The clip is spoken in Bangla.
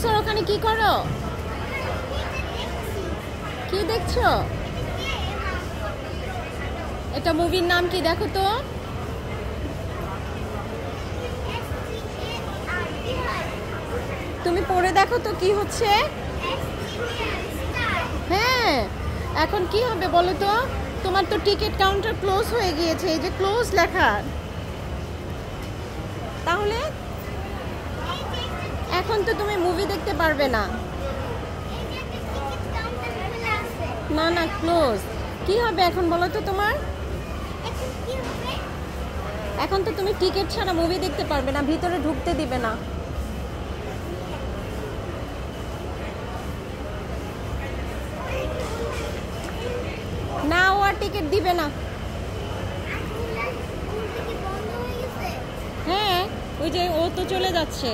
প্রফেসর ওখানে কি করো? কি দেখছো? এটা মুভির নাম কি দেখো তো? তুমি পড়ে দেখো তো কি হচ্ছে। হ্যাঁ, এখন কি হবে বলো তো? তোমার তো টিকিট কাউন্টার ক্লোজ হয়ে গিয়েছে, এই যে ক্লোজ লেখা। তাহলে এখন তো তুমি মুভি দেখতে পারবে না। না না, ক্লোজ। কি হবে এখন বলো তো তোমার? এখন তো তুমি টিকিট ছাড়া মুভি দেখতে পারবে না, ভিতরে ঢুকতে দিবে না। না, ও আর টিকিট দিবে না। হ্যাঁ, ওই যে ও তো চলে যাচ্ছে।